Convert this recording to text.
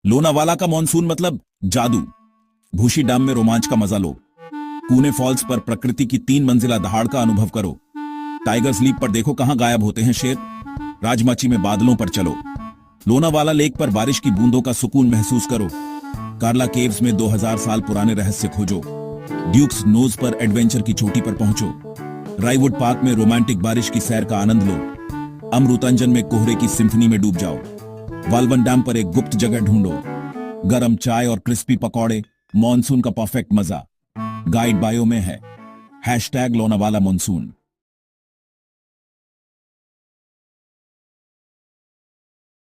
लोनावाला का मॉनसून मतलब जादू। भूशी डैम में रोमांच का मजा लो। कूने फॉल्स पर प्रकृति की 3 मंजिला दहाड़ का अनुभव करो। टाइगर्स लीप पर देखो कहां गायब होते हैं शेर। राजमाची में बादलों पर चलो। लोनावाला लेक पर बारिश की बूंदों का सुकून महसूस करो। कार्ला केव्स में 2000 साल पुराने रहस्य खोजो। ड्यूक्स नोज पर एडवेंचर की चोटी पर पहुंचो। रायवुड पार्क में रोमांटिक बारिश की सैर का आनंद लो। अमृतांजन में कोहरे की सिम्फनी में डूब जाओ। वालवन डैम पर एक गुप्त जगह ढूंढो। गरम चाय और क्रिस्पी पकौड़े, मॉनसून का परफेक्ट मजा। गाइड बायो में है #लोनावाला मानसून।